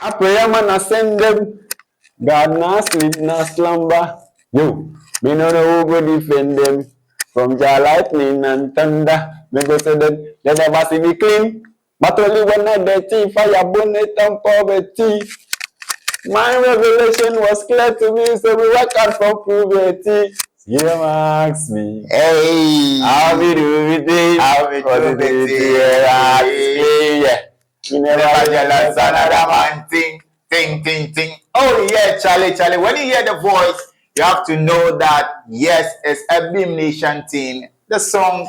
A prayer man I send them. God not sleep, not slumber. Yo, me no know who go defend them from your lightning and thunder. Me go say them, they never see me clean, but only when I dirty, fire bonnet and poverty. My revelation was clear to me, so we work out from poverty. You ask me, Hey, how we do it? how we do it? Yeah. You Never jealous another man ting. Oh yeah, Charlie. When you hear the voice, you have to know that yes, it's a Beam Nation team. The song,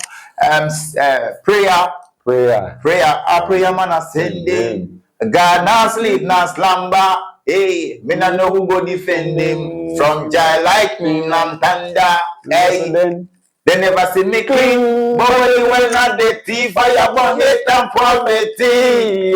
prayer. Our prayer man ascending. God now sleep, now slumber. Hey, me not know who go defend him from giant lightning and thunder. Hey. They never see me clean, but when you will not the thief, fire burn hate and poverty.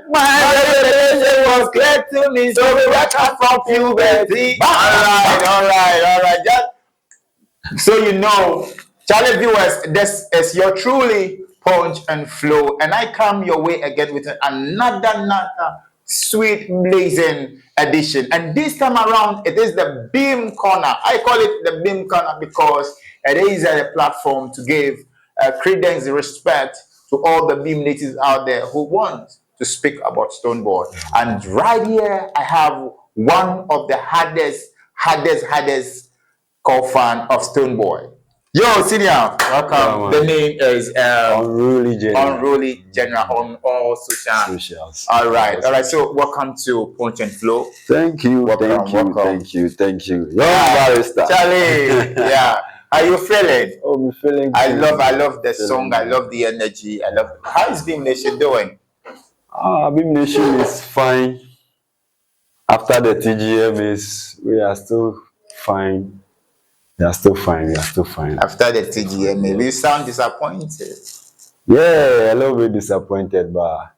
My revelation was clear to me, so we work out from puberty. All right. Just so you know, Charlie viewers, this is your truly punch and flow, and I come your way again with another sweet blazing edition. And this time around, it is the Beam Corner. I call it the Beam Corner because it is a platform to give credence and respect to all the Beam natives out there who want to speak about Stonebwoy. And right here, I have one of the hardest core fan of Stonebwoy. Yo, Senior, welcome. The name is Unruly General on all socials. All right. So, welcome to Punch and Flow. Thank you. Welcome. Thank you. Young barrister. Charlie, yeah. Are you feeling? Oh, I'm feeling. I love the song. I love the energy. How is Beam Nation doing? Beam Nation is fine. After the TGMAs, we are still fine. We are still fine. After the TGMA, we sound disappointed. Yeah, a little bit disappointed, but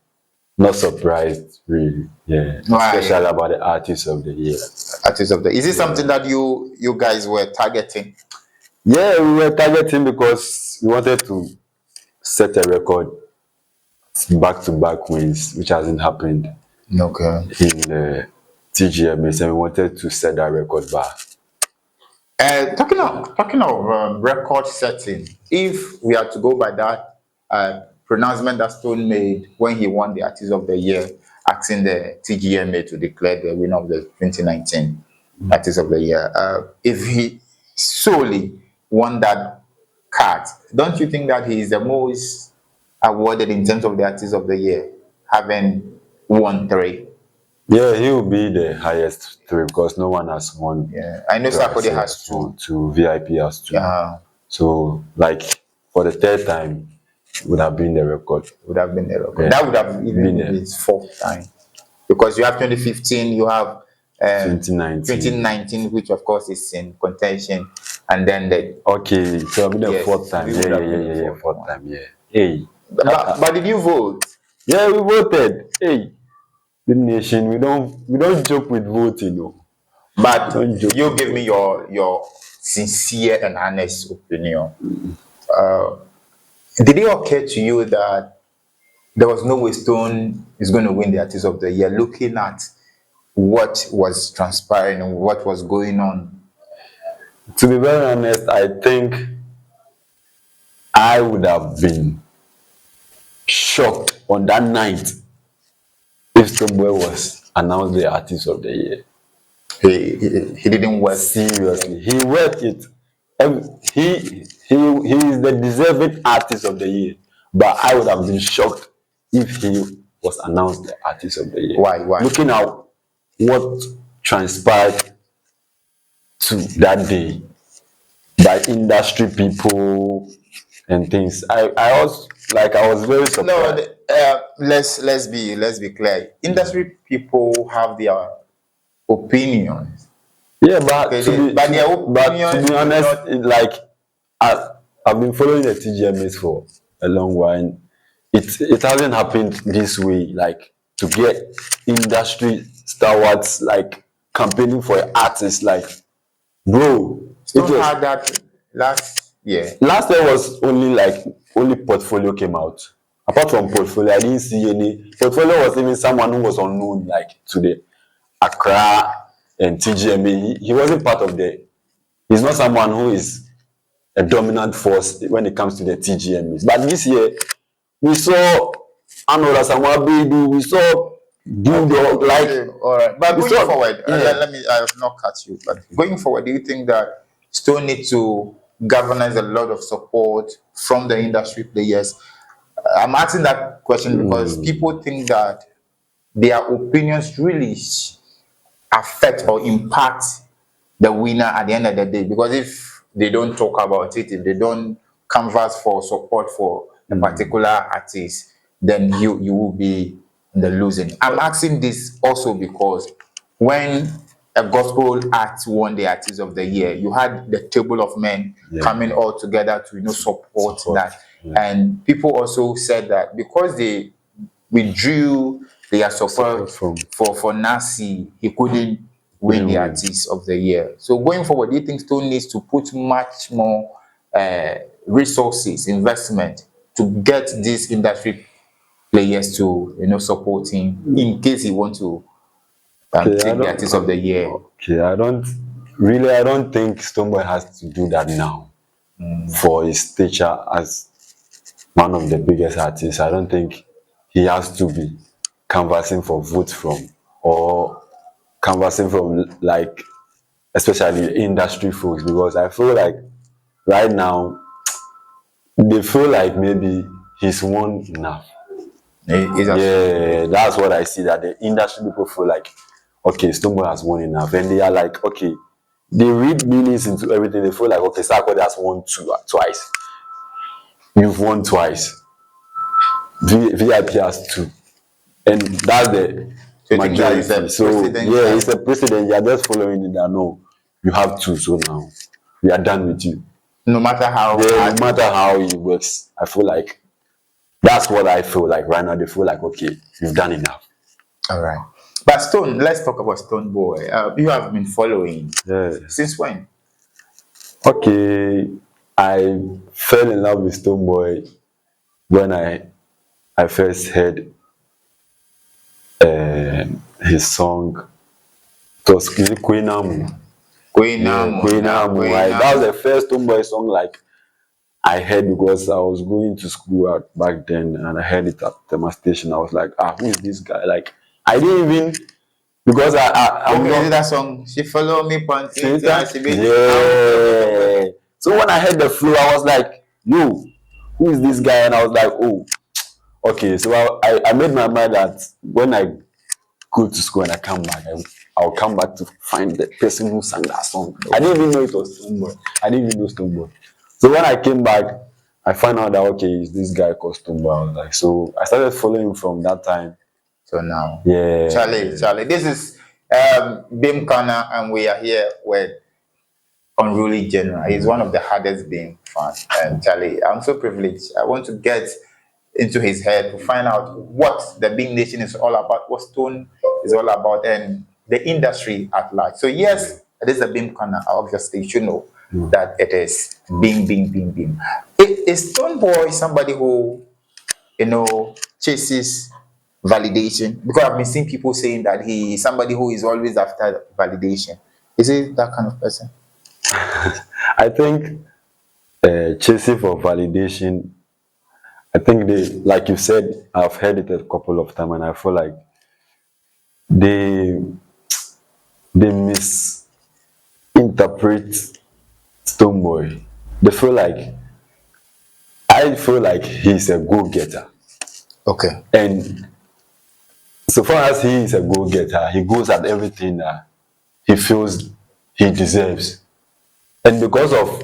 not surprised, really. Yeah, Why? Especially about the artist of the year. Is it something that you guys were targeting? Yeah, we were targeting because we wanted to set a record, back-to-back wins, which hasn't happened. Okay. In the TGMAs, and we wanted to set that record back. Talking of record setting, if we are to go by that pronouncement that Stone made when he won the Artist of the Year, asking the TGMA to declare the winner of the 2019 Artist of the Year, if he solely won that card, don't you think that he is the most awarded in terms of the Artist of the Year, having won 3? Yeah, he will be the highest 3 because no one has won. Yeah, I know Sakode has 2. To VIP has 2. So, like, for the 3rd time, would have been the record. Yeah. That would have even been his 4th time. Because you have 2015, you have 2019, which of course is in contention. And then okay, so I'll be the 4th time. Yeah, 4th time, yeah. Hey. But did you vote? Yeah, we voted. Hey. The nation, we don't joke with voting, no. But you give me your sincere and honest opinion. Did it occur to you that there was no way Stone is going to win the Artist of the Year, looking at what was transpiring and what was going on? To be very honest, I think I would have been shocked on that night if Stonebwoy was announced the Artist of the Year. He didn't work. Seriously, he worked it. He is the deserving Artist of the Year. But I would have been shocked if he was announced the Artist of the Year. Why? Looking at what transpired to that day by industry people and things, I was very surprised. No, let's be clear. Industry people have their opinions. Yeah, but to be honest, like I've been following the TGMAs for a long while. It hasn't happened this way, like to get industry stalwarts like campaigning for an artist, like bro. Stone had that last year. Last year was only portfolio came out. apart from Portfolio, I didn't see any. Portfolio was even someone who was unknown, like to the Accra and TGMA. He wasn't part of the. He's not someone who is a dominant force when it comes to the TGMAs. But this year, we saw Anola Samwabidu, we saw Bulldog, like. Okay, all right. But going saw, forward, yeah. I have not cut you, but going forward, do you think that Stone need to galvanize a lot of support from the industry players? I'm asking that question because people think that their opinions really affect or impact the winner at the end of the day. Because if they don't talk about it, if they don't canvas for support for a particular artist, then you will be in the losing. I'm asking this also because when a gospel act won the Artist of the Year, you had the table of men coming all together to support that. And people also said that because they withdrew their support for Nasi, he couldn't win the Artist of the Year. So going forward, do you think Stone needs to put much more resources, investment to get these industry players to support him in case he want to take the Artist of the Year? Okay, I don't think Stonebwoy has to do that now for his stature as one of the biggest artists. I don't think he has to be canvassing for votes from or canvassing from, like, especially industry folks, because I feel like right now they feel like maybe he's won enough. Yeah, that's what I see, that the industry people feel like, okay, Stonebwoy has won enough, and they are like, okay, they read meanings into everything. They feel like, okay, Sarkodie has won twice. You've won twice. VIP has two, and that's the majority. So yeah, it's a precedent. You are just following it. That no, you have two, so now we are done with you. No matter how, no matter how it works, I feel like that's what I feel like right now. They feel like, okay, you've done enough. All right. But Stone, let's talk about Stonebwoy. You have been following. Since when? Okay, I fell in love with Stonebwoy when I first heard his song. It was Queenamu. That was the first Stonebwoy song like I heard, because I was going to school back then, and I heard it at the station. I was like, who is this guy? Like, I didn't even, because I'm not that song. She follow me, Panty. Yeah. So when I heard the flow, I was like, yo, who is this guy? And I was like, oh, okay. So I made my mind that when I go to school and I come back, I'll come back to find the person who sang that song. I didn't even know it was Stonebwoy. I didn't even know Stonebwoy. So when I came back, I found out that, okay, it's this guy called Stonebwoy. I was like, so I started following him from that time. So now, yeah, Charlie, this is Bim Kana, and we are here with Unruly General. He's one of the hardest Bim fans. And Charlie, I'm so privileged. I want to get into his head to find out what the Bim Nation is all about, what Stone is all about, and the industry at large. So yes, it is a Bim Kana. Obviously, you should know that it is Bim. Is Stonebwoy somebody who, chases validation? Because I've been seeing people saying that he is somebody who is always after validation. Is he that kind of person? I think chasing for validation, I think like you said, I've heard it a couple of times, and I feel like they misinterpret Stonebwoy. I feel like he's a go-getter. Okay. And so far as he is a go-getter, he goes at everything that he feels he deserves. And because of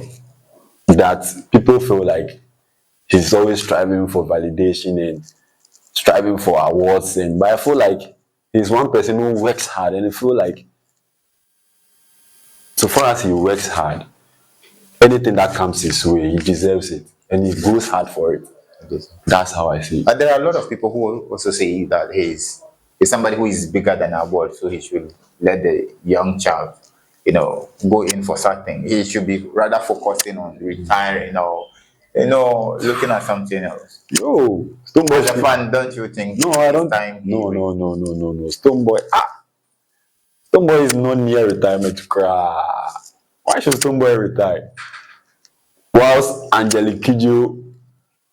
that, people feel like he's always striving for validation and striving for awards. But I feel like he's one person who works hard, and I feel like so far as he works hard, anything that comes his way, he deserves it, and he goes hard for it. That's how I see it. There are a lot of people who also say that he's somebody who is bigger than our world, so he should let the young child, go in for something. He should be rather focusing on retiring or looking at something else. Yo, Stonebwoy. As a fan, don't you think No, I it's don't. time he No. Stonebwoy. Stonebwoy is not near retirement. Cry. Why should Stonebwoy retire? Whilst Angelique Kidjo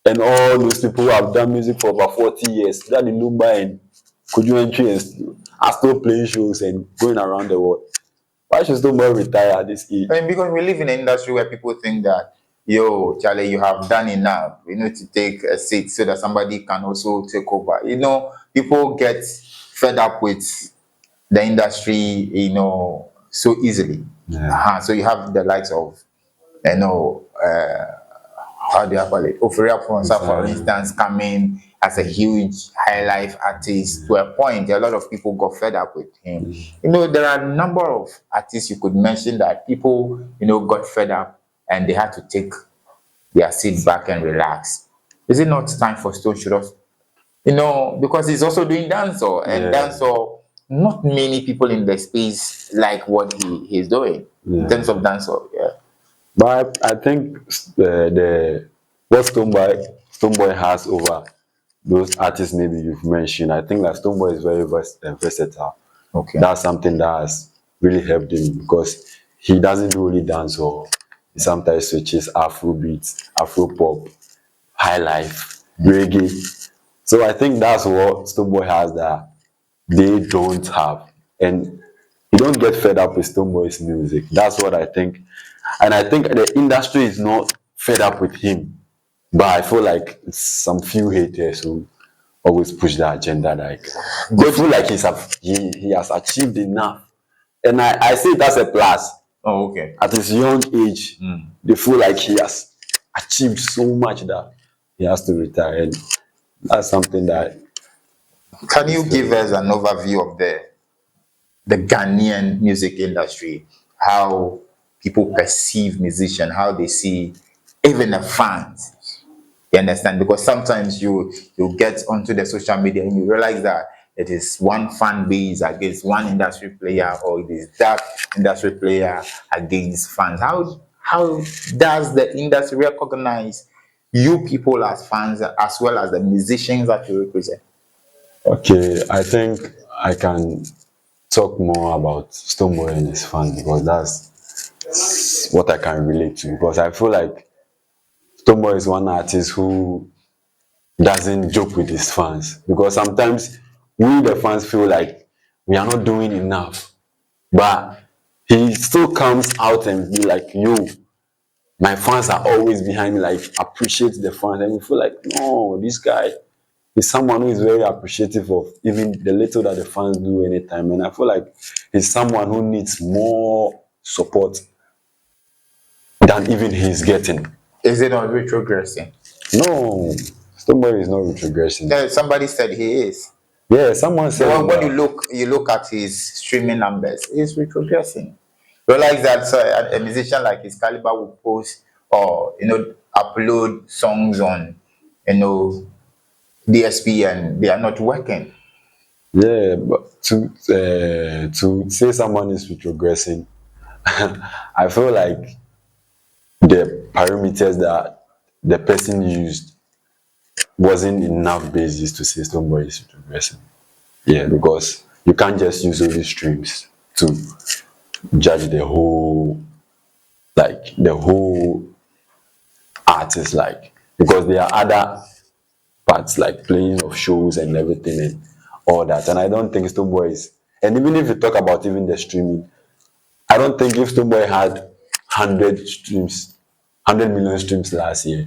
and all those people who have done music for about 40 years, Daddy Lumba and Kuju Entry are still playing shows and going around the world. Why should Stonebwoy retire at this age? I mean, because we live in an industry where people think that, yo, Charlie, you have done enough. You need to take a seat so that somebody can also take over. People get fed up with the industry, so easily. Yeah. So you have the likes of, how do you call it? Ophelia Ponsa, for instance, coming as a huge high life artist. To a point, a lot of people got fed up with him. There are a number of artists you could mention that people, got fed up and they had to take their seat back and relax. Is it not time for Stone Shoulders? Because he's also doing dancehall, and dancehall, not many people in the space like what he's doing in terms of dancehall. Yeah. But I think what Stonebwoy has over those artists maybe you've mentioned, I think that Stonebwoy is very versatile. Okay. That's something that has really helped him because he doesn't do only dance or he sometimes switches Afro beats, Afro pop, high life, reggae. So I think that's what Stonebwoy has that they don't have. And you don't get fed up with Stonebwoy's music. That's what I think. And I think the industry is not fed up with him. But I feel like some few haters who always push the agenda. Like they feel like he has achieved enough. And I see it as a plus. Oh, okay. At his young age, they feel like he has achieved so much that he has to retire. And that's something that. Can you give us an overview of the Ghanaian music industry? How people perceive musician, how they see even the fans. You understand? Because sometimes you get onto the social media and you realize that it is one fan base against one industry player, or it is that industry player against fans. How does the industry recognize you people as fans as well as the musicians that you represent? Okay, I think I can talk more about Stonebwoy and his fans because that's what I can relate to. Because I feel like Stonebwoy is one artist who doesn't joke with his fans. Because sometimes we, the fans, feel like we are not doing enough. But he still comes out and be like, yo, my fans are always behind me, like appreciate the fans. And we feel like, no, this guy is someone who is very appreciative of even the little that the fans do anytime. And I feel like he's someone who needs more support than even he's getting. Is it not retrogressing? No, Stonebwoy is not retrogressing. Yeah, somebody said he is. Yeah, someone said When you look at his streaming numbers, he's retrogressing. Realize that a musician like his caliber will post or upload songs on DSP and they are not working. Yeah, but to say someone is retrogressing, I feel like the parameters that the person used wasn't enough basis to say Stonebwoy is retrogressing. Yeah, because you can't just use only streams to judge the whole artist, like, because there are other parts like playing of shows and everything and all that. And I don't think Stonebwoy is, and even if you talk about even the streaming, I don't think if Stonebwoy had 100 million streams last year,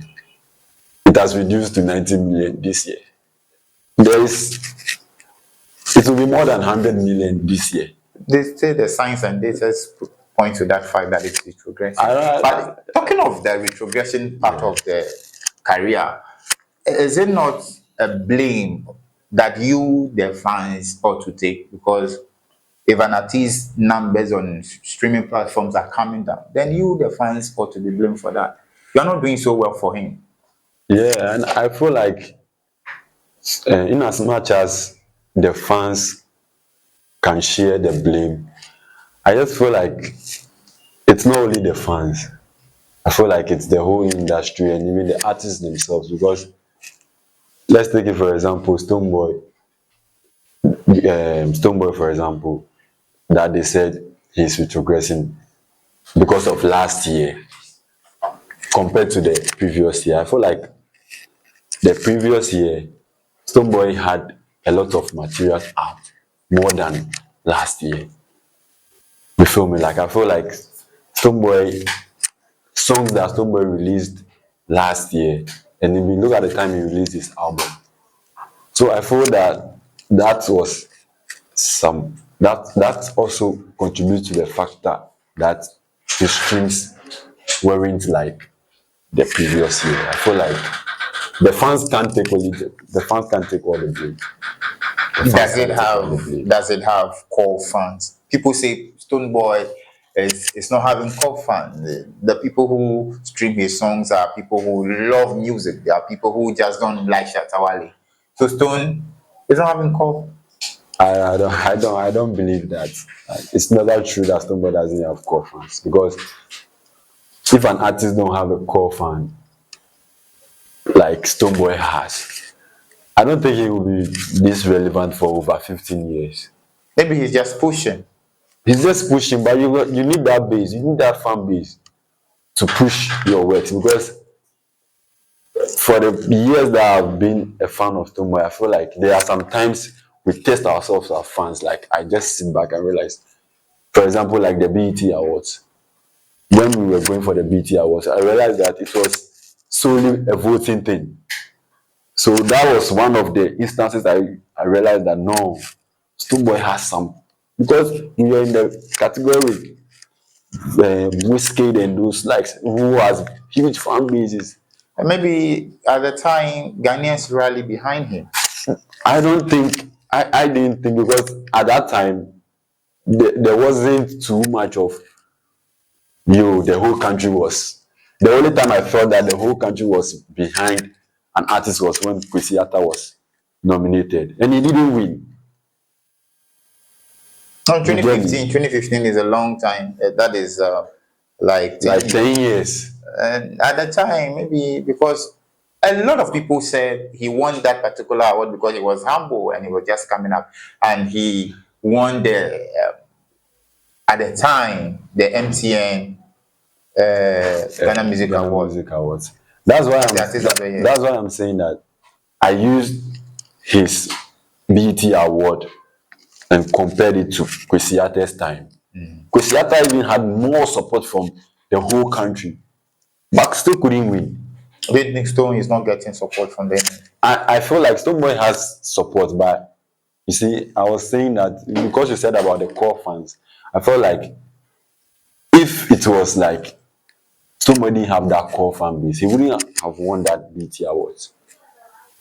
it has reduced to 90 million this year. It will be more than 100 million this year. They say the science and data point to that fact that it's retrogressing. But talking of the retrogression part of the career, is it not a blame that you, the fans, ought to take? Because if an artist's numbers on streaming platforms are coming down, then you, the fans, ought to be blamed for that. You're not doing so well for him. Yeah, and I feel like in as much as the fans can share the blame, I just feel like it's not only the fans. I feel like it's the whole industry and even the artists themselves. Because let's take it for example, Stonebwoy, for example, that they said he's retrogressing because of last year compared to the previous year. I feel like the previous year, Stonebwoy had a lot of materials out more than last year. You feel me? Like I feel like Stonebwoy songs that Stonebwoy released last year, and if you look at the time he released his album, so I feel that that was that also contributes to the factor that the streams weren't like the previous year. I feel like the fans can't take all the blame. Does it have core fans? People say Stonebwoy is not having core fans. The people who stream his songs are people who love music. They are people who just don't like Shatawale. So Stone is not having core. I don't believe that. It's not that true that Stonebwoy doesn't have core fans, because if an artist don't have a core fan like Stonebwoy has, I don't think he will be this relevant for over 15 years. Maybe he's just pushing. He's just pushing, but you need that base, you need that fan base to push your works. Because for the years that I've been a fan of Stonebwoy, I feel like there are sometimes we test ourselves as fans. Like I just sit back and realize, for example, like the BET Awards. When we were going for the BET Awards, I realized that it was solely a voting thing. So that was one of the instances I realized that no, Stonebwoy has some, because we were in the category with Wizkid and those likes who has huge fan bases. And maybe at the time Ghanaians rally behind him. I don't think I didn't think, because at that time there wasn't too much of the whole country was. The only time I felt that the whole country was behind an artist was when Kwesi Arthur was nominated, and he didn't win. No, 2015 is a long time. That is like 10 years. And at the time, maybe because a lot of people said he won that particular award because he was humble and he was just coming up, and he won at the time the MTN Ghana Music Awards. That's why I'm saying that I used his BET award and compared it to Kwesi Arthur's time. Kwesi Arthur even had more support from the whole country, but still couldn't win. Whitney Stone is not getting support from them. I feel like Stonebwoy has support, but you see, I was saying that because you said about the core fans, I felt like if it was like Stonebwoy didn't have that core fan base, he wouldn't have won that BET Awards.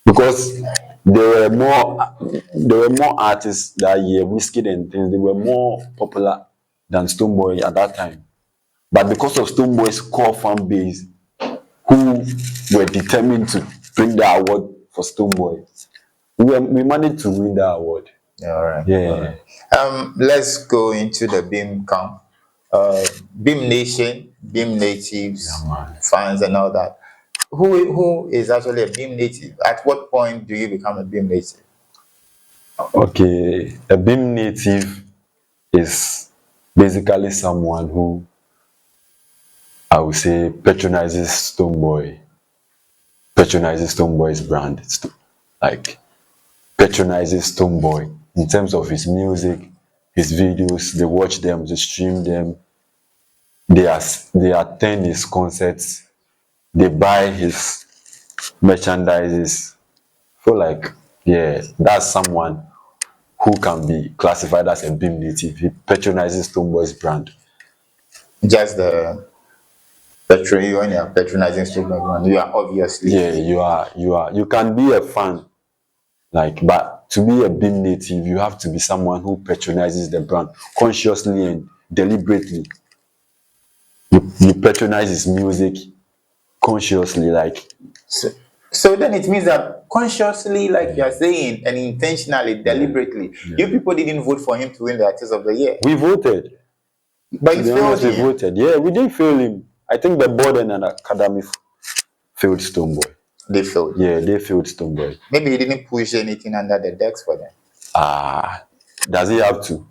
Because there were more artists that year, Wizkid and things, they were more popular than Stonebwoy at that time. But because of Stonebwoy's core fan base, who were determined to bring the award for Stonebwoy, we managed to win that award. All right. Yeah. All right. Let's go into the Beam camp. Beam Nation, Beam Natives, fans and all that. Who is actually a Beam Native? At what point do you become a Beam Native? Okay, a Beam Native is basically someone who, I would say, patronizes Stonebwoy's brand. Like patronizes Stonebwoy in terms of his music, his videos. They watch them, they stream them, they attend his concerts, they buy his merchandises. I feel like, yeah, that's someone who can be classified as a Beam Native. He patronizes Stonebwoy's brand. Just the when you are patronizing Stonebwoy's brand, you are obviously. Yeah, you can be a fan, like, but to be a Beam Native, you have to be someone who patronizes the brand consciously and deliberately. You patronize his music consciously, like. So then it means that consciously, like you are saying, and intentionally, deliberately, you people didn't vote for him to win the Artist of the Year. We voted. But you failed him. We voted. Yeah, we didn't fail him. I think the board and an academy failed Stonebwoy. They failed. Yeah, they failed Stonebwoy. Maybe you didn't push anything under the decks for them. Does he have to?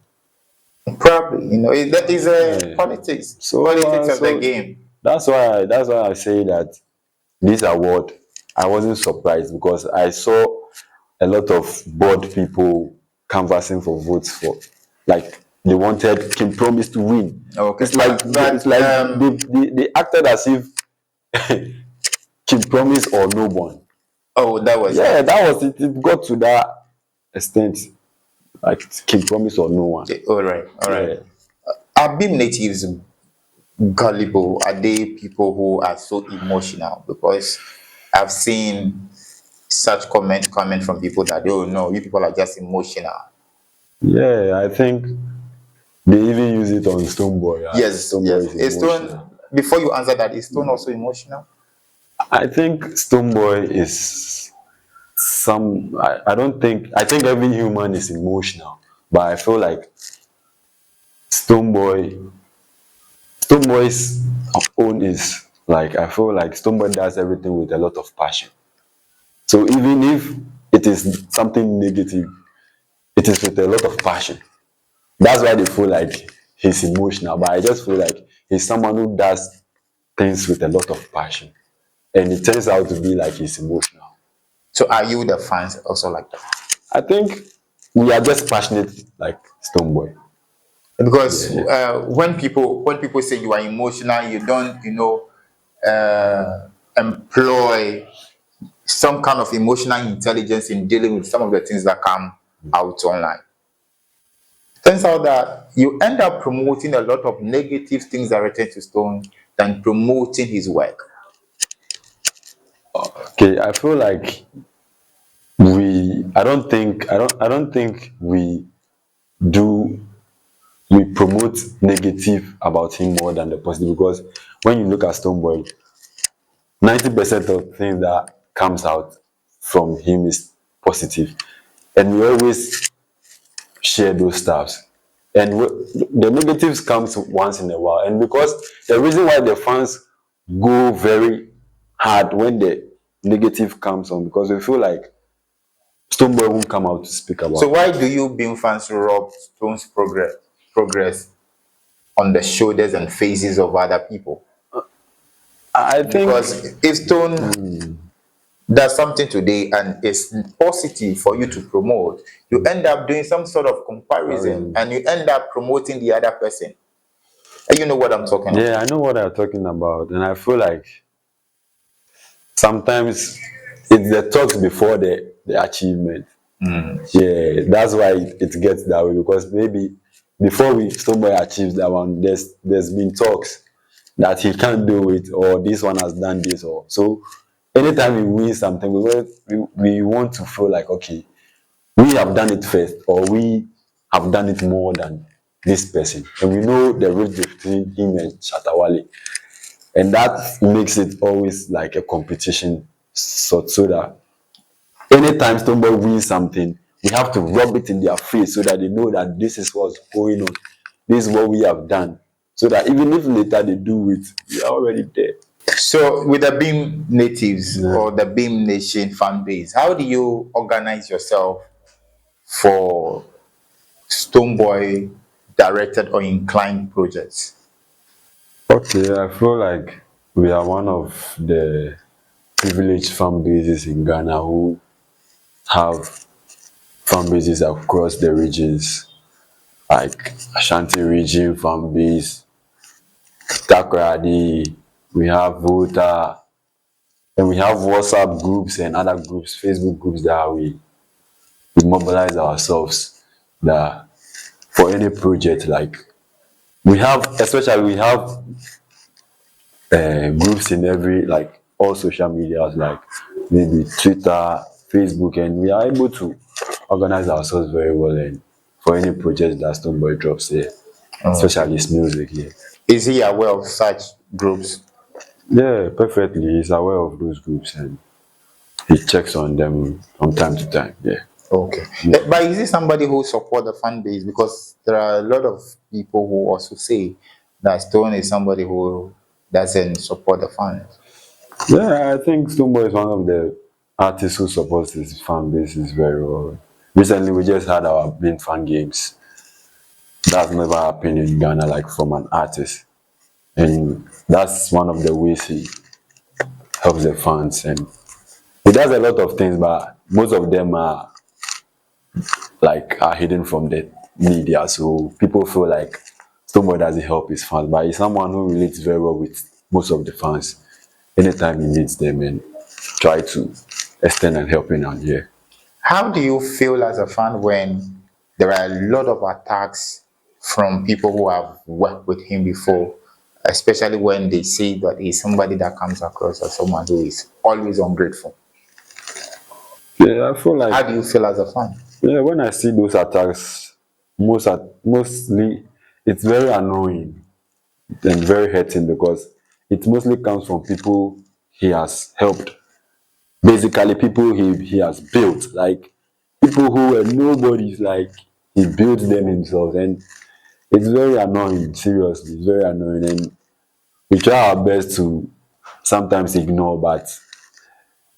Probably, that is politics. Politics of the game. That's why I say that this award, I wasn't surprised because I saw a lot of board people canvassing for votes for, like, they wanted King Promise to win. Okay. It's like they acted as if King Promise or no one. Oh, that was that was it. It got to that extent, like King Promise or no one. Okay. All right. Are BIM natives gullible? Are they people who are so emotional? Because I've seen such comment coming from people that, oh no, you people are just emotional. Yeah, I think they even use it on Stonebwoy. Yes. Is Stone, before you answer that, is Stone also emotional? I think Stonebwoy is I think every human is emotional, but I feel like Stonebwoy's own is like, I feel like Stonebwoy does everything with a lot of passion. So even if it is something negative, it is with a lot of passion. That's why they feel like he's emotional. But I just feel like he's someone who does things with a lot of passion, and it turns out to be like he's emotional. So are you the fans also like that? I think we are just passionate like Stonebwoy. Because when people say you are emotional, you don't employ some kind of emotional intelligence in dealing with some of the things that come out online. Turns out that you end up promoting a lot of negative things that return to Stone than promoting his work. Okay, I feel like I don't think we promote negative about him more than the positive, because when you look at Stonebwoy, 90% of things that comes out from him is positive, and we always share those stuffs. And the negatives comes once in a while, and because the reason why the fans go very hard when the negative comes on, because we feel like Stonebwoy won't come out to speak about. So why do you being fans rub Stone's progress on the shoulders and faces of other people? I think because if Stone does something today and it's positive for you to promote, you end up doing some sort of comparison and you end up promoting the other person. And you know what I'm talking about? Yeah, I know what I'm talking about, and I feel like sometimes it's the talks before the achievement. Yeah, that's why it gets that way, because maybe before Stonebwoy achieves that one, there's been talks that he can't do it, or this one has done this, or so. Anytime we win something, we want to feel like, okay, we have done it first, or we have done it more than this person, and we know the road between him and Shatawale, and that makes it always like a competition, so that anytime Stonebwoy wins something, we have to rub it in their face so that they know that this is what's going on, this is what we have done, so that even if later they do it, we are already there. So with the BIM natives or the BIM Nation fan base, how do you organize yourself for Stonebwoy directed or inclined projects? Okay, I feel like we are one of the privileged fan bases in Ghana who have fan bases across the regions, like Ashanti region fan base, Takoradi, we have Volta, and we have WhatsApp groups and other groups, Facebook groups that we mobilize ourselves that for any project. Like we have, especially we have groups in every, like all social medias, like maybe Twitter, Facebook, and we are able to organize ourselves very well and for any project that Stonebwoy drops here, especially his music here. Is he aware of such groups? Yeah, perfectly. He's aware of those groups and he checks on them from time to time. Yeah. Okay. But is he somebody who support the fan base? Because there are a lot of people who also say that Stone is somebody who doesn't support the fans? Yeah, I think Stonebwoy is one of the artists who supports his fan bases very well. Recently, we just had our main fan games. That's never happened in Ghana, like from an artist. And that's one of the ways he helps the fans. And he does a lot of things, but most of them are hidden from the media. So people feel like Stonebwoy doesn't help his fans, but he's someone who relates very well with most of the fans. Anytime he meets them and try to extend and helping out here. How do you feel as a fan when there are a lot of attacks from people who have worked with him before, especially when they say that he's somebody that comes across as someone who is always ungrateful? Yeah, I feel How like do you feel as a fan? yeah, when I see those attacks, mostly it's very annoying and very hurting because it mostly comes from people he has helped. Basically, people he has built, like people who were nobodies, like he built them himself, and it's very annoying. Seriously, it's very annoying, and we try our best to sometimes ignore, but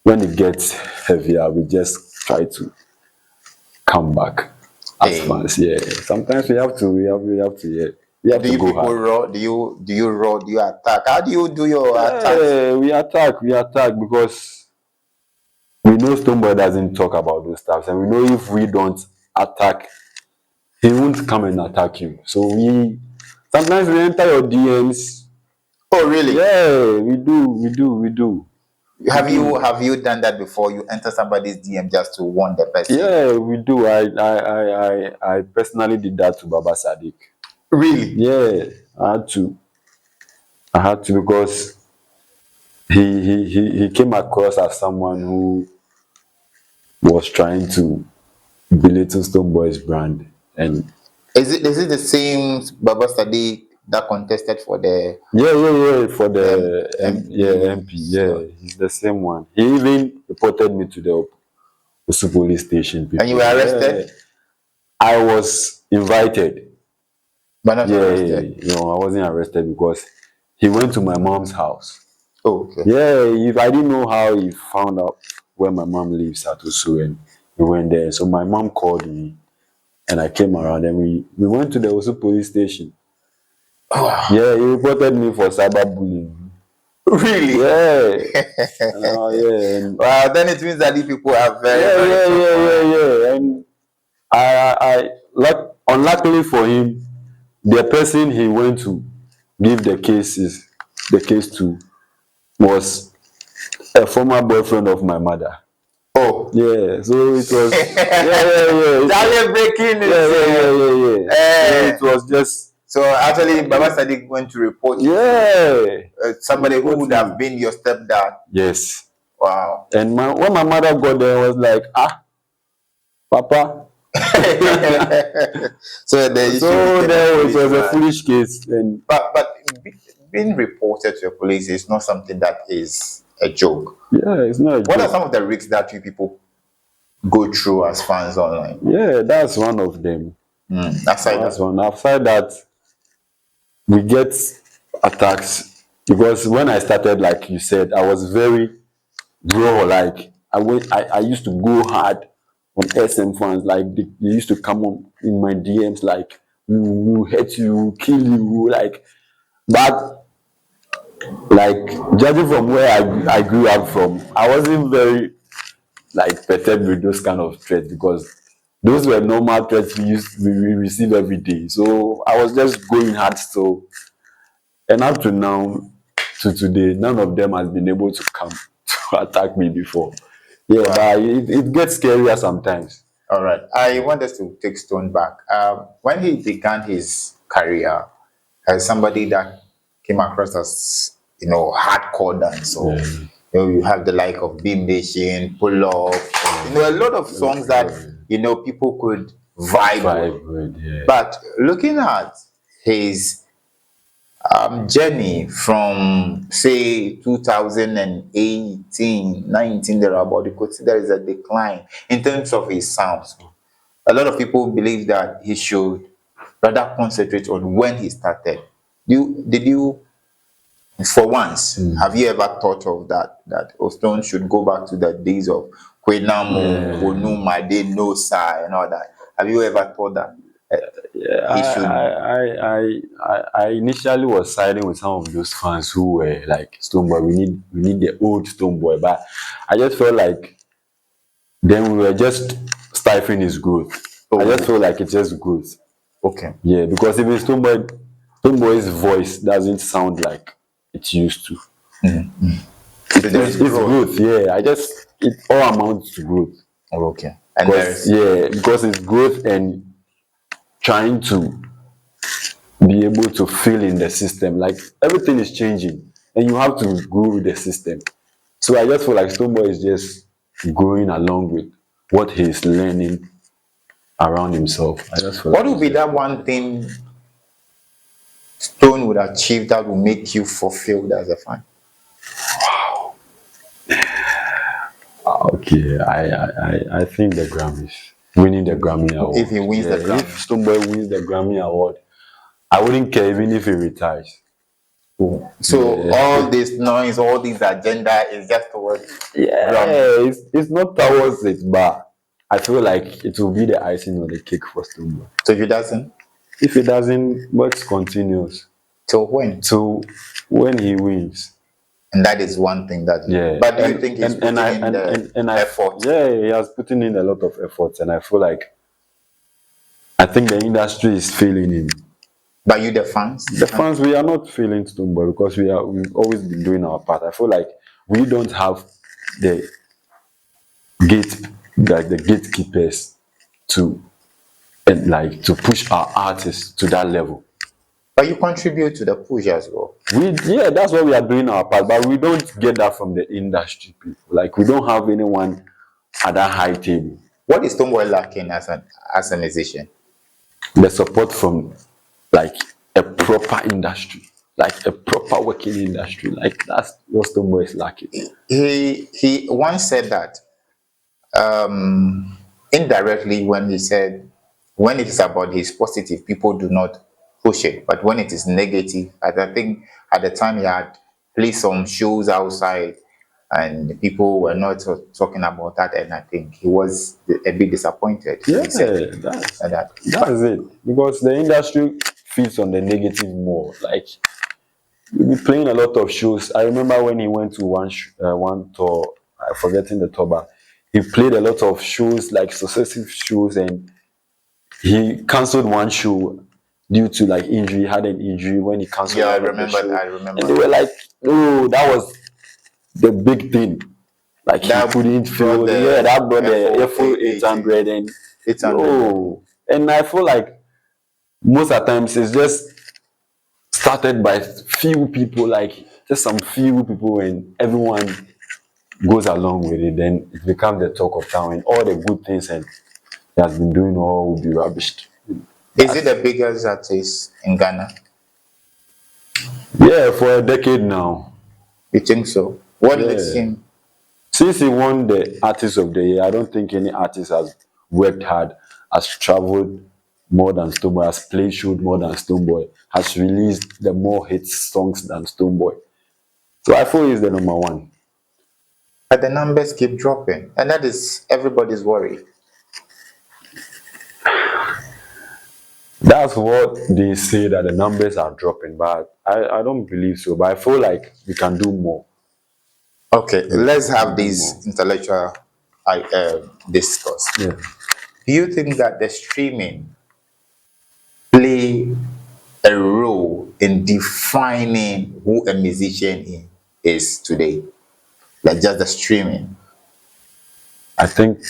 when it gets heavier, we just try to come back as Hey, fans. Yeah, sometimes we have do to you go people hard. raw? Do you raw? Do you attack? How do you do your attacks? Yeah, we attack because we know Stonebwoy doesn't talk about those stuff, and we know if we don't attack, he won't come and attack you. So we sometimes we enter your DMs. Oh, really? Yeah, we Have you do. have you done that before? You enter somebody's DM just to warn the person? Yeah, we do. I personally did that to Baba Sadiq. Really? Yeah, I had to. I had to because he came across as someone who was trying to belittle Stonebwoy's brand. And Is it the same Baba Sadiq that contested for the yeah, for the MP, MP yeah, slot? he's the same one. He even reported me to the Osu police station And you people. were Yeah, arrested, I was invited. but not Yeah, arrested. I wasn't arrested because he went to my mom's house. Oh, okay. Yeah, if I didn't know how he found out where my mom lives at Osu, and he went there. So my mom called me and I came around and we went to the Osu police station. Wow. Yeah, he reported me for cyberbullying. Really? Yeah, yeah, and Wow, then it means that these people are very, yeah, very yeah, tough yeah, on yeah, him. yeah. And unluckily for him, the person he went to give the case to was a former boyfriend of my mother. Oh. Yeah, so it was Charlie breaking yeah, is so it was just so actually Baba Sadiq went to report you to yeah, somebody who report would have me. been your stepdad. Yes. Wow. And when my mother got there, I was like, Papa. So the issue So became a there it foolish was a one. foolish case, and Being reported to the police is not something that is a joke. yeah, it's not a What are joke. some of the risks that you people go through as fans online? Yeah, that's one of them. Aside That's that, one. After that, we get attacks because when I started, like you said, I was very raw. Like I used to go hard on SM fans. Like they used to come on in my DMs, like we will hurt you, we will kill you, like. But like judging from where I grew up from, I wasn't very like perturbed with those kind of threats because those were normal threats we receive every day. So I was just going hard still. And up to now, to today, none of them has been able to come to attack me before. Yeah, wow. but it gets scarier sometimes. All right. I want us to take Stone back. When he began his career as somebody that came across as, hardcore dance, so Yeah. you have the like of Beam Nation, Pull Up, a lot of songs that people could vibe with. Five word, yeah. But looking at his journey from say 2018, 19 thereabout, you could see there is a decline in terms of his sounds. A lot of people believe that he should rather concentrate on when he started. Did you For once, have you ever thought of that Stone should go back to the days of Kwenamu, Onuma, De Nosa, and all that? Have you ever thought that he should? I initially was siding with some of those fans who were like Stonebwoy. We need the old Stonebwoy, but I just felt like then we were just stifling his growth. I just feel like it's just growth. Okay. Yeah, because even Stonebwoy's voice doesn't sound like it used to. It's growth. Yeah. It all amounts to growth. Okay. And Because it's growth and trying to be able to feel in the system. Like everything is changing and you have to grow with the system. So I just feel like Stonebwoy is just growing along with what he's learning around himself. I just feel what would be that one thing Stone would achieve that will make you fulfilled as a fan? Okay, I think the Grammys. Winning the Grammy Award. If he wins the Grammy. If Stonebwoy wins the Grammy Award, I wouldn't care even if he retires. So all this noise, all this agenda is just towards Grammy. It's not towards it, but I feel like it will be the icing on the cake for Stonebwoy. So if it doesn't? If it doesn't, work continues. Till when? Till when he wins. And that is one thing that. But do you think he's putting in the effort? Yeah, he has put in a lot of efforts, and I feel like I think the industry is feeling him. But you, the fans? The fans, we are not feeling Stonebwoy because we've always been doing our part. I feel like we don't have the gatekeepers to push our artists to that level. But you contribute to the push as well. That's why we are doing our part, but we don't get that from the industry people. Like we don't have anyone at that high table. What is Stonebwoy lacking as a musician? The support from like a proper industry, like a proper working industry. Like that's what Stonebwoy is lacking. He once said that indirectly when he said when it is about his positive, people do not push it, but when it is negative, I think at the time he had played some shows outside and people were not talking about that, and I think he was a bit disappointed. That's it, because the industry feeds on the negative more. Like we'll be playing a lot of shows. I remember when he went to one tour, I'm forgetting the tour, but he played a lot of shows, like successive shows, and he cancelled one show due to like injury. He had an injury when he cancelled. I remember. And they were like, "Oh, that was the big thing." Like he couldn't feel. That brought the FO 800 and 800. Oh, and I feel like most of the times it's just started by few people, like just some few people, and everyone goes along with it. Then it becomes the talk of town, and all the good things and he has been doing all will be rubbished. Is it the biggest artist in Ghana? Yeah, for a decade now. You think so? What makes him? Since he won the Artist of the Year, I don't think any artist has worked hard, has traveled more than Stonebwoy, has played shows more than Stonebwoy, has released the more hit songs than Stonebwoy. So I feel he's the number one. But the numbers keep dropping, and that is everybody's worry. That's what they say, that the numbers are dropping, but I don't believe so. But I feel like we can do more. Okay, let's have this intellectual discourse. Yeah. Do you think that the streaming play a role in defining who a musician is today? Like just the streaming? I think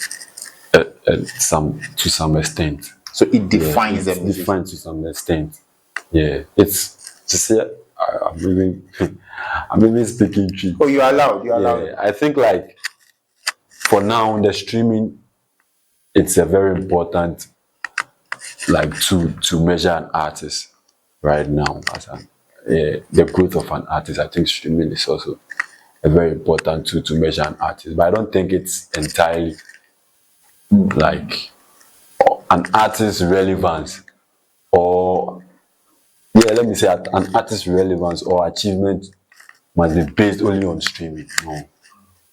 to some extent. So it defines them. It defines to some extent. Yeah, it's to say I'm even speaking true. Oh, you're allowed. You're allowed. Yeah, I think like for now the streaming, it's a very important like to measure an artist right now. As the growth of an artist, I think streaming is also a very important tool to measure an artist. But I don't think it's entirely like an artist's relevance, or let me say an artist's relevance or achievement must be based only on streaming. No.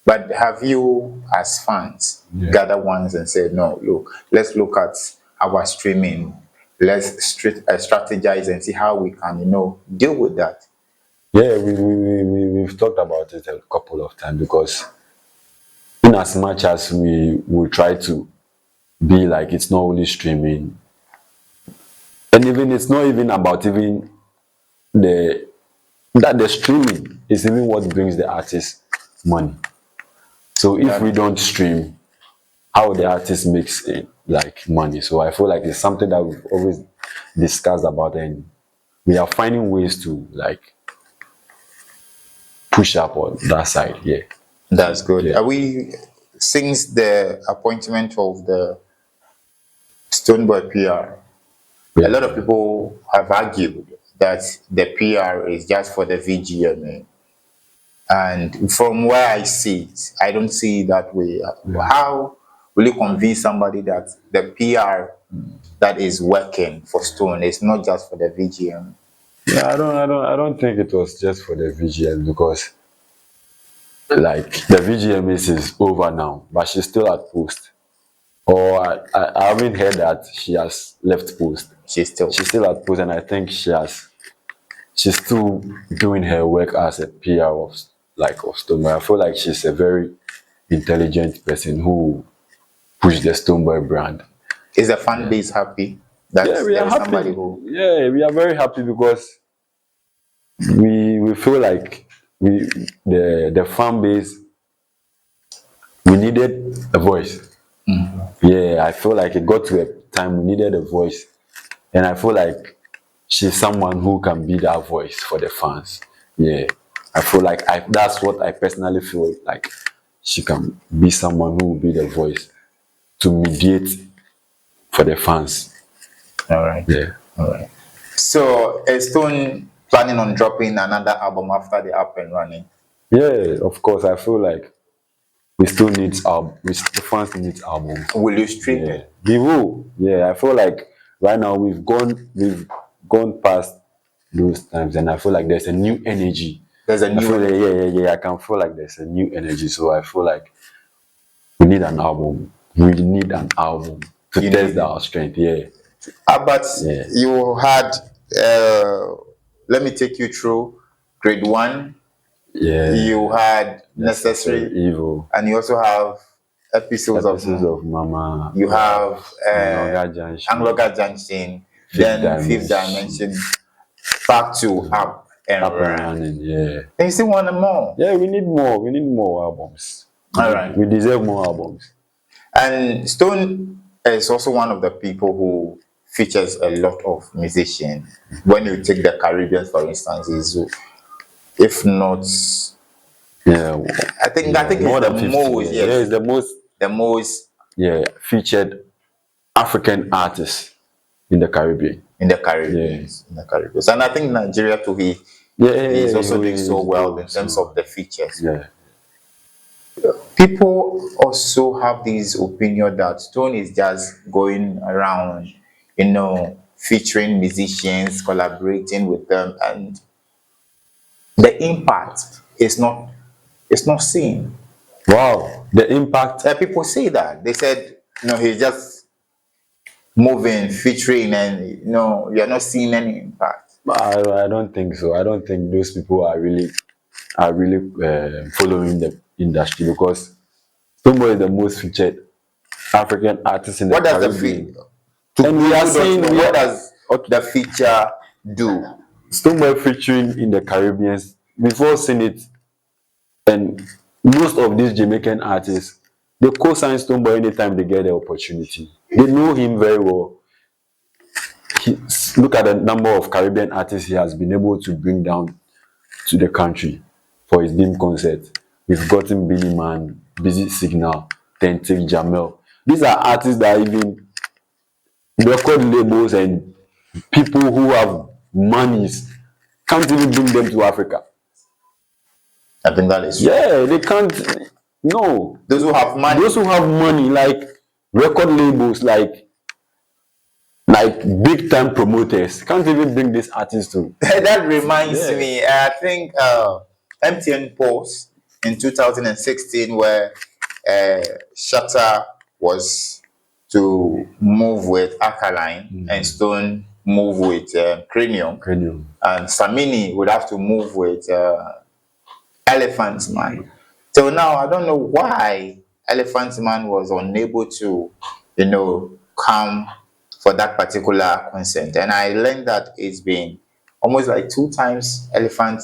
But have you, as fans, gathered ones and said, no, look, let's look at our streaming, let's strategize and see how we can, deal with that? Yeah, we've talked about it a couple of times, because in as much as we will try to be like it's not only streaming, and even it's not even about even the streaming is even what brings the artist money. So if we don't stream, how the artist makes it like money? So I feel like it's something that we've always discussed about, and we are finding ways to like push up on that side. Yeah, That's good. Yeah. Are we, since the appointment of the Stonebwoy PR, a lot of people have argued that the PR is just for the VGMA. And from where I see it, I don't see it that way. How will you convince somebody that the PR that is working for Stone is not just for the VGM? Yeah, I don't think it was just for the VGM, because like the VGMAs is over now, but she's still at post. Or I haven't heard that she has left post. She's still at post, and I think she's still doing her work as a PR of Stonebwoy. I feel like she's a very intelligent person who pushed the Stonebwoy brand. Is the fan base happy? That Yeah, we are happy. Yeah, we are very happy, because we feel like the fan base, we needed a voice. Yeah, I feel like it got to a time we needed a voice, and I feel like she's someone who can be that voice for the fans. Yeah, I feel like that's what I personally feel like. She can be someone who will be the voice to mediate for the fans. All right. Yeah. All right. So is Stone planning on dropping another album after the Up and Running? Yeah, of course. I feel like we still need the fans need albums. Will you stream Yeah, it? we will. Yeah, I feel like right now we've gone past those times, and I feel like there's a new energy. There's a new energy. Yeah. I can feel like there's a new energy. So I feel like we need an album. We need an album to test our strength. Yeah. But you had, let me take you through grade 1. Yeah. You had Necessary Evil. And you also have episodes of Mama. You have Angloga Junction. Then Fifth Dimension. Back to Up and Running. Yeah. And you still want more? Yeah, we need more. We need more albums. All right. We deserve more albums. And Stone is also one of the people who features a lot of musicians. When you take the Caribbean, for instance, is, if not, I think more it's than 50, most. Yeah, it's the most featured African artist in the Caribbean. In the Caribbean. And I think Nigeria too, he's also doing so well in terms of the features. Yeah. People also have this opinion that Stone is just going around, featuring musicians, collaborating with them, and the impact is not seen. Wow, the impact. People say that. They said, he's just moving, featuring, and you're not seeing any impact. But I don't think so. I don't think those people are really following the industry, because Stonebwoy is the most featured African artist in the Caribbean. And we are seeing what does the feature do? Stonebwoy featuring in the Caribbean, we've all seen it, and most of these Jamaican artists, they co-sign Stonebwoy anytime they get the opportunity. They know him very well. Look at the number of Caribbean artists he has been able to bring down to the country for his Beam concert. We've gotten Billy Man, Busy Signal, Tentic, Jamel. These are artists that even record labels and people who have monies can't even bring them to Africa. I think that is true. Yeah, they can't. No. Those who have money, like record labels, like big time promoters, can't even bring this artist to. That reminds me, I think MTN paused in 2016, where Shatta was to move with Alkaline and Stone move with Cranium, and Samini would have to move with Elephant Man. Till now, I don't know why Elephant Man was unable to, come for that particular concert. And I learned that it's been almost like 2 times Elephant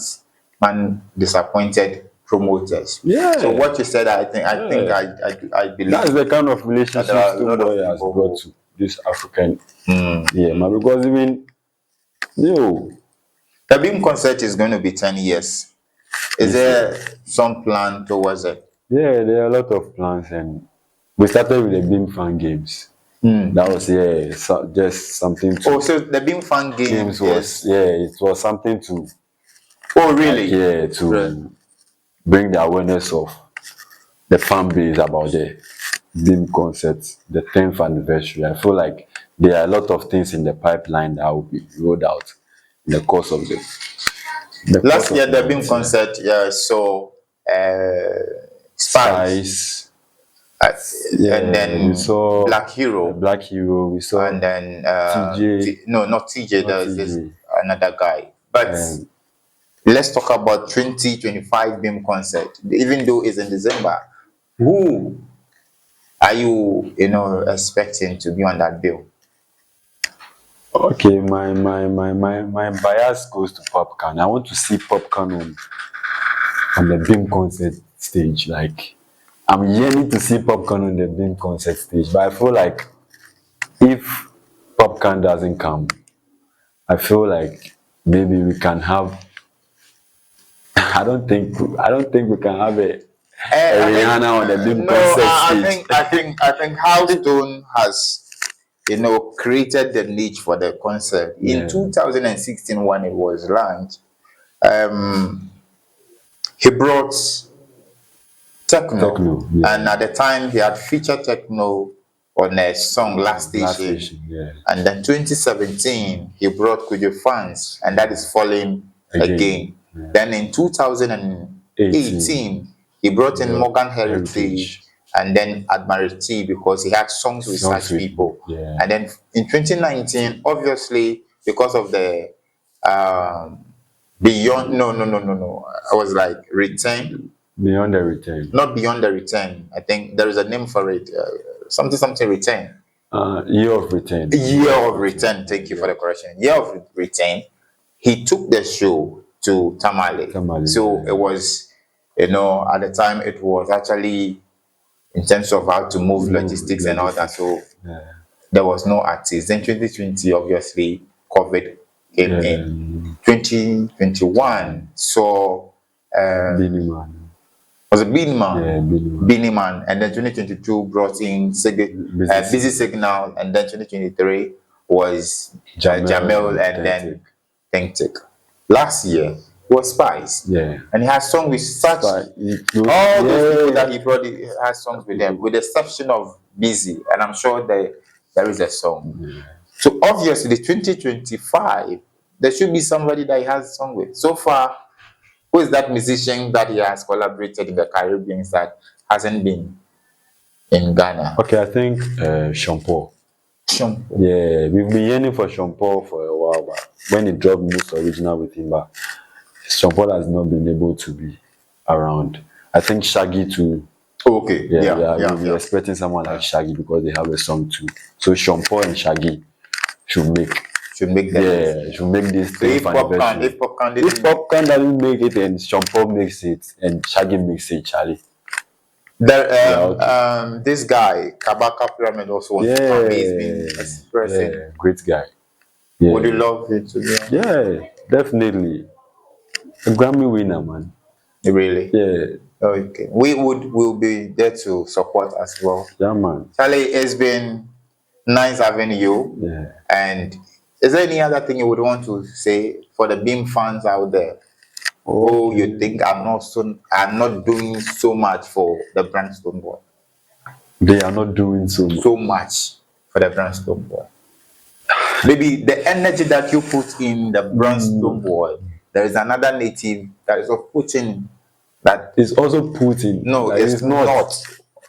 Man disappointed promoters. Yeah. So what you said, I believe that's the kind of relationship Stonebwoy has brought to this African. Yeah, man. Because even the Beam concert is going to be 10 years. Is there some plan towards it? Yeah, there are a lot of plans, and we started with the Beam fan games. That was just something to. Oh, so the Beam fan games was it was something to. Oh, really? To bring the awareness of the fan base about the Beam concert, the 10th anniversary. I feel like there are a lot of things in the pipeline that will be rolled out in the course of the. Last year, the Beam concert, so Spice. And then we saw Black Hero. We saw, and then TJ. Not TJ. There's this another guy. But let's talk about 2025 Beam concert. Even though it's in December, who are you, expecting to be on that bill? Okay, my bias goes to Popcorn. I want to see Popcorn on the Beam concert stage. Like, I'm yearning to see Popcorn on the Beam concert stage, but I feel like if Popcorn doesn't come, I feel like maybe we can have. I don't think we can have a Rihanna on the Beam concert stage. I think how Stone has, created the niche for the concert. In 2016, when it was launched, he brought Techno. And at the time he had featured Techno on a song Last Station. And then 2017 he brought Could You Fans, and that is Falling Again. Then in 2018 he brought in Morgan Heritage and then Admiralty, because he had songs with such people. And then in 2019, obviously, because of the Beyond, I was like Return. Beyond the Return. Not Beyond the Return. I think there is a name for it. Something Return. Year of Return. Year of Return. Thank you for the correction. Year of Return. He took the show to Tamale. So it was, at the time it was actually in terms of how to move logistics and all that. So there was no artist. Then 2020, obviously, COVID came in. 2021 saw Beanie Man. Was it Beanie Man? Yeah, Beanie Man. And then 2022 brought in Busy Signal, and then 2023 was Jamel and then Think Tick. Last year was Spice. And he has songs with such all those people that he brought. He has songs with them, with the exception of Busy, and I'm sure there is a song. So obviously, 2025, there should be somebody that he has a song with. So far, who is that musician that he has collaborated in the Caribbean that hasn't been in Ghana? Okay, I think Sean Paul. Yeah, we've been yearning for Sean Paul for a while, but when he dropped Most Original with him, but Sean Paul has not been able to be around. I think Shaggy too. Okay. We're expecting someone like Shaggy because they have a song too. So Sean Paul and Shaggy should make this. So if Popcorn doesn't make it and Sean Paul makes it and Shaggy makes it, Charlie. This guy, Kabaka Pyramid, also wants to come. He's been expressing. Great guy. Would you love it to be? Yeah, definitely. A Grammy winner, man. Really? Yeah. Okay. We'll be there to support as well. Yeah, man. Charlie, it's been nice having you. Yeah. And is there any other thing you would want to say for the Beam fans out there? Oh, you think I'm not doing so much for the brand Stonebwoy? They are not doing so much for the brand Stonebwoy. Maybe the energy that you put in the brand Stonebwoy, there is another native that is putting That It's also Putin. no, Like, it's not.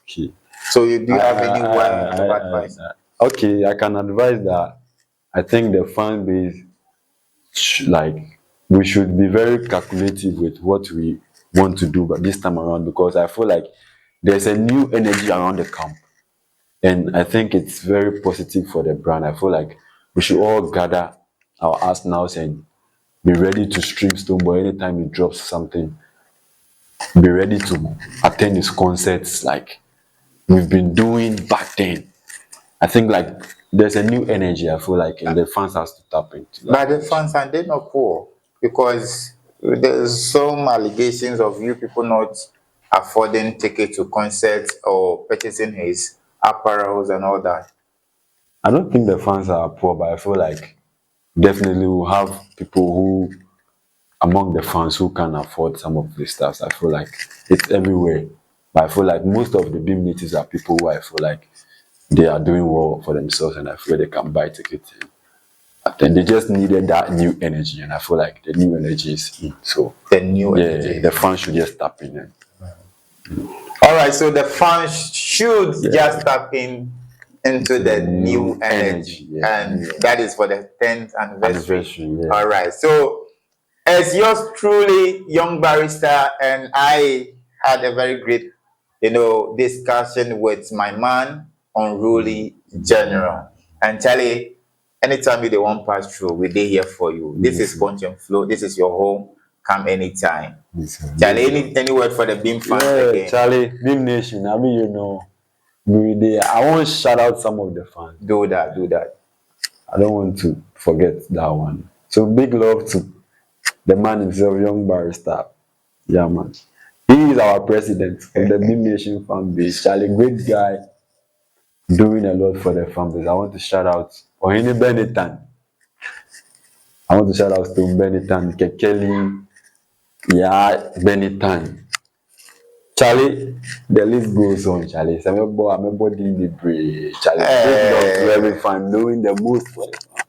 Okay. So do you have any word of advice? Okay, I can advise that I think the fan base, like, we should be very calculative with what we want to do, but this time around, because I feel like there's a new energy around the camp, and I think it's very positive for the brand. I feel like we should all gather our arsenals and be ready to stream Stonebwoy anytime he drops something. Be ready to attend his concerts like we've been doing back then. I think like there's a new energy. I feel like, and the fans has to tap into. But the fans are they not poor because there's some allegations of you people not affording tickets to concerts or purchasing his apparels and all that. I don't think the fans are poor, but I feel like definitely we'll have people who, among the fans, who can afford some of these stuff. I feel like it's everywhere. But I feel like most of the beam natives are people who I feel like they are doing well for themselves, and I feel they can buy tickets. But then they just needed that new energy, and I feel like the new energy is in. So The new yeah, energy. the fans should just tap in. And All right, so the fans should just tap in into the new energy, and that is for the 10th anniversary. yeah. All right, so as yours truly, young barrister, and I had a very great, discussion with my man, Unruly General. And Charlie, anytime you they want pass through, we're here for you. This is Punch and Flow. This is your home. Come anytime. Charlie, any word for the Beam fans again? Charlie, Beam Nation. I mean, I want to shout out some of the fans. Do that. I don't want to forget that one. So big love to the man himself, young barrister. Yeah, man. He is our president of the Beam Nation fan base. Charlie, great guy, doing a lot for the fan base. I want to shout out Ohini Benetton. I want to shout out to Benetton, Kekeli, yeah, Benetton. Charlie, the list goes on, Charlie. I'm doing the brave. Charlie, big love to every fan, doing the most for the fan.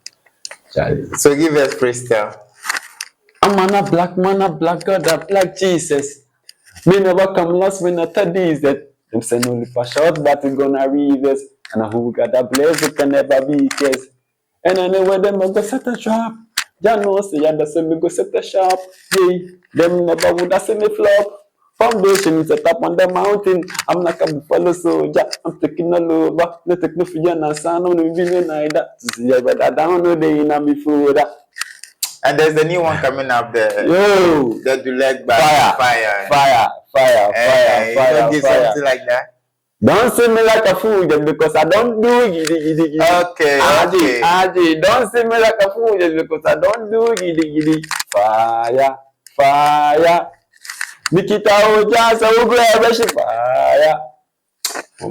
Charlie. So give us freestyle. I'm a black man, a black God, a black Jesus. Me never come lost when I tell these that them send only for short, but we gonna read this. And who got a blaze, it can never be case. And anyway, them go set a trap. Ya know, say ya the same go set a shop. Yeah, them never would have seen me flop. Foundation is set up on the mountain. I'm like a buffalo soldier. I'm taking a lover. Not take no fear and son on the villain either. See, but I don't know the in before that. And there's the new one coming up there. Yo! The Dulet by Fire! Don't something like that. Don't see me like a fool just because I don't do giddy. Okay. Aji, don't see me like a fool just because I don't do giddy. Fire. Nikita Oja, so we're fire. All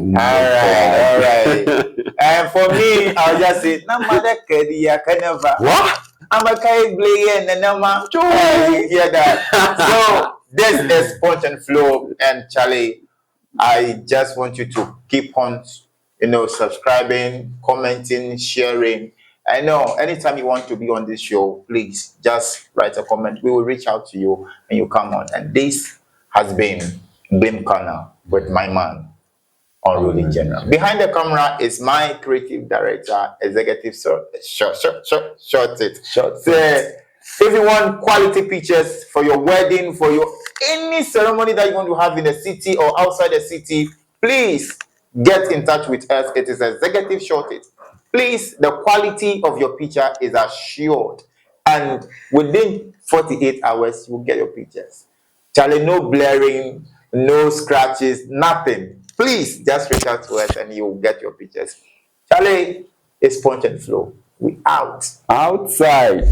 right. And for me, I'll just say, what? I'm a kind player and I'm you hear that. So this is Punch and Flow, and Charlie, I just want you to keep on, subscribing, commenting, sharing. I know anytime you want to be on this show, please just write a comment. We will reach out to you and you come on. And this has been Blim Corner with my man, Unruly General. Behind the camera is my creative director, executive short it. If you want quality pictures for your wedding, for your any ceremony that you want to have in the city or outside the city, please get in touch with us. It is executive short it. Please, the quality of your picture is assured, and within 48 hours you will get your pictures. Charlie, no blaring, no scratches, nothing. Please just reach out to us and you will get your pictures. Charlie, it's Punch and Flow. We out. Outside.